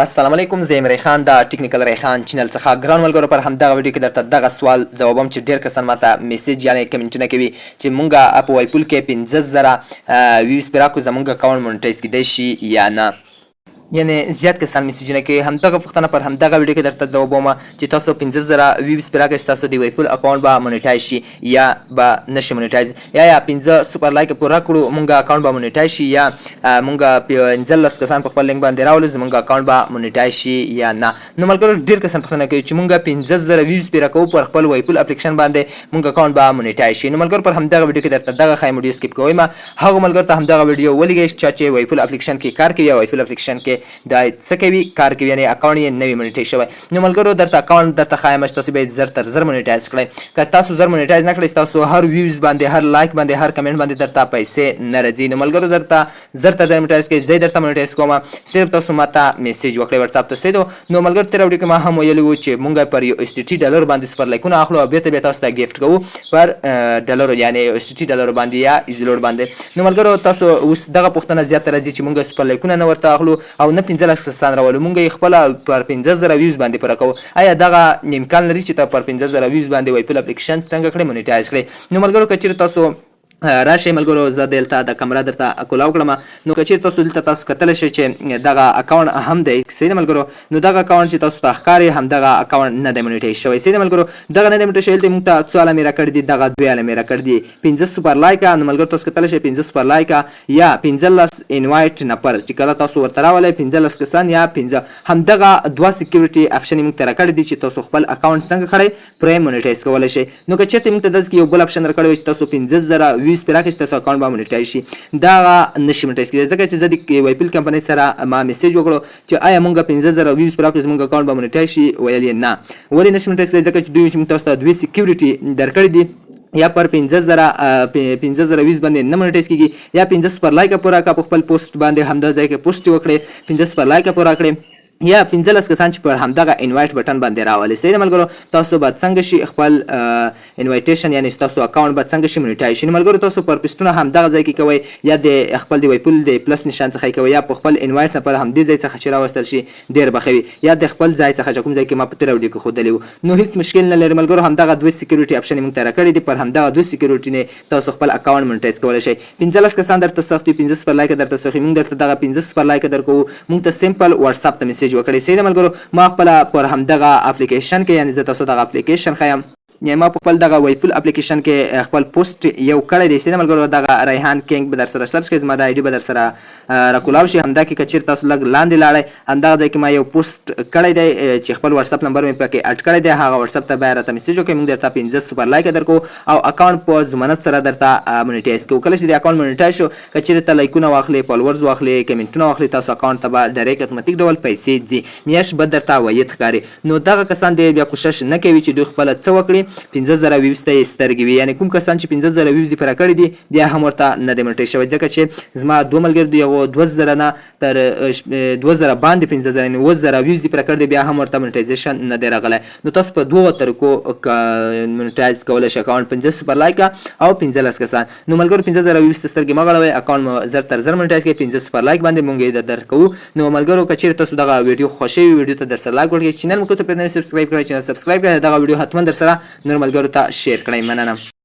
السلام علیکم، زه یم ریحان د ټیکنیکل ریحان چینل څخه. ګران ملګرو، پر همدغه ویډیو کې درته دغه سوال ځوابوم چې ډېر کسان ماته میسیج یعنې کمنټونه کوي چې مونږ په وایفول کې 15,000 ویوز پرې راکړو، زمونږ اکاونټ مونیټیز کیدی شي یا نه. یعنې زیات کسان میسیجونه کوي. همدغه پوښتنه پر همدغه ویډیو کې درته ځوابوم چې تاسو 15,000 ویوز پرې راکړئ، ستاسو د وایفول اکاونټ به مونیټایز شي یا به نشي مونیټایز، یا 15 سوپر لایک پوره کړو مونږ اکاونټ به مونیټایز شي، یا مونږ 15 کسان په خپل لینک باندې راولو زمونږ اکاونټ به مونیټایز شي یا نه. نو ملګرو، ډېر کسان پوښتنه کوي چې مونږ 15,000 ویوز پرې راکوو پر خپل وایفول اپلیکیشن باندې مونږ اکاونټ به مونیټایز شي. نو ملګرو، پر همدغه ویډیو کې درته دغه ښایم ویډیو سکیپ کوئ. هغه ملګرو ته همدغه ویډیو ولګئ چې وایفول اپلیکیشن کې کار کوي یا وایفول اپلیکیشن کې د کوي کار کوي، یعنې اکاونټ یې نوی مونیټایز شوی. نو ملګرو، درته اکاونټ درته ښایم چې تاسو باید زر تر زر مونیټایز کړئ. که تاسو زر مونیټایز نه کړئ، ستاسو هر ویوز باندې، هر لایک باندې، هر کمنټ باندې درته پیسې نه راځي. نو ملګرو، درته زر تر زر مونیټایز کړئ، زه درته مونیټایز کوم، صرف تاسو ماته میسیج وکړئ واتساپ ته سیدو. نو ملګرو، تېره ویډیو کې ما هم ویلي وو چې مونږ پر $80 باندې سپر لایکونه اخلو او بېرته بیا تاسو ته ګیفټ کوو پر ډالرو، یعنې $80 باندې یا ایزي لوډ باندې. نو ملګرو، تاسو اوس دغه پوښتنه زیاته راځي چې مونږ سپر لایکونه نه ورته اخلو او نه 15 کسان راولو، مونږ یې خپله پر 15,000 ویوز باندې پوره کوو. آیا دغه امکان لري چې ته پر 15,000 ویوز باندې وایفول اپلیکیشن څنګه کړې مونیټایز کړې؟ نو ملګرو، که چېرې تاسو راشئ ملګرو، زه دلته د کمره درته کولاو کړم. نو که چېرې تاسو دلته تاسو کتلی شئ چې دغه اکاونټ هم دی، صحیح ده ملګرو. نو دغه اکاونټ چې تاسو ته ښکاري همدغه اکاونټ نه دی مونیټایز شوی، صحیح ده ملګرو. دغه نه دی مونیټایز شوی، دلته موږ ته څو اله مې راکړي دي، دغه 2 اله مې راکړي دي، 15 سوپر لایکه. نو ملګرو، تاسو کتلی شئ 15 سوپر لایکه یا 15 انوایټ نفر چې کله تاسو ورته راولئ 15 کسان یا 15، همدغه 2 سیکیورټي اپشن یې موږ ته راکړي دي چې تاسو خپل اکاونټ څنګه کړئ پرې مونیټایز کولی شئ. نو که چېرته موږ ته داسې یو بل اپشن راکړی وي چې تاسو 15,000 ویوز پرې راکړئ، تاسو اکاونټ به مونیټایز شي، دغه نشي مونیټایز کېدی، ځکه چې زه د وایفول کمپنۍ سره ما میسیج وکړو چې آیا مونږ 15,000 ویوز پرې راکړو زموږ اکاونټ به مونیټایز شي، ویل یې نه. ولې نشي مونیټایز کېدی؟ ځکه چې دوی موږ تاسو ته 2 سیکیورټي درکړي دي، یا پر 15,000 ویوز باندې نه مونیټایز کېږي، یا 15 سوپر لایکه پوره کړه په خپل پوسټ باندې، همدا ځای کې پوسټ وکړئ، 15 سوپر لایکه پوره کړئ، یا 15 کسان چې پر همدغه انوایټ بټن باندې راولي. صحیح ده ملګرو، تاسو به څنګه شي خپل انوایټیشن، یعنې ستاسو اکاونټ به څنګه شي مونیټایز شي. نو ملګرو، تاسو پر پوسټونه همدغه ځای کې کوئ، یا د خپل د وایفول د پلس نشان څخه یې کوئ، یا په خپل انوایټ نه پر همدې ځای څخه چې راوستل شي ډېر به ښه وي، یا د خپل ځای څخه چې کوم ځای کې ما په تېره ویډیو کې ښودلی وو. نو هېڅ مشکل نه لري ملګرو، همدغه 2 سیکیورټي اپشن یې موږ ته راکړي دي، پر همدغه 2 سیکیورټي نه تاسو خپل اکاونټ مونیټایز کولی شئ. 15 کسان درته سخت وي، 15 سوپر لایکه درته سخت وي، موږ درته دغه 15 سوپر لایکه درکوو، موږ ته سمپل واتساپ ته میسیج وکړئ. صحیح ده ملګرو، ما خپله پر همدغه اپلیکیشن کې، یعنې زه تاسو دغه اپلیکیشن ښیم، یعنې ما په خپل دغه وایفول اپلیکیشن کې خپل پوسټ یو کړی دی، صحیح ده ملګرو. دغه ریحان کینګ به درسره سرچ کړئ، زما د آی ډي به درسره راکولاو شي. همدا کې که چېرې تاسو لږ لاندې لاړئ، همدغه ځای کې ما یو پوسټ کړی دی چې خپل واتساپ نمبر مې پکې اډ کړی دی، هغه واتساپ ته بیا راته میسیج وکړئ، موږ درته 15 سوپر لایکه درکوو او اکاونټ په ضمانت سره درته مونیټایز کوو. کله چې د اکاونټ مونیټایز شو، که چېرې ته لایکونه واخلې، فالوورز واخلې، کمنټونه واخلې، تاسو اکاونټ ته به ډایرکټ اتوماتیک ډول پیسې ځي، میاشت به درته عواید ښکاري. نو دغه کسان دی بیا کوشش نه کوي چې دوی خپله څه وکړي، 15,000 ویوز ته یې سترګې وي، یعنې کوم کسان چې 15,000 ویوز یې پوره کړي دي بیا هم ورته نه دی مونیټایز شوی، ځکه چې زما 2 ملګري دي، یو 2,000 نه تر 2,000 باندې 15,000، یعنې 9,000 ویوز یې پوره کړي دي، بیا هم ورته مونیټایزېشن نه دی راغلی. نو تاسو په 2 طریقو مونیټایز کولی شئ اکاونټ، 15 سوپر لایکه او 15 کسان. نو ملګرو، 15,000 ویوز ته سترګې مه غړوئ، اکاونټ مو زر تر زر مونیټایز کړئ، 15 سوپر لایک باندې مونږ یې درکوو. نو ملګرو، که چېرې تاسو دغه ویډیو خوښوي، ویډیو ته درسره لایک ورکړئ، چینل مو که ته پرې نه سبسکرایب کړئ، چینل سبسکرایب کړئ، دغه ویډیو حتما درسره نور ملګرو ته شیر کړئ. مننه.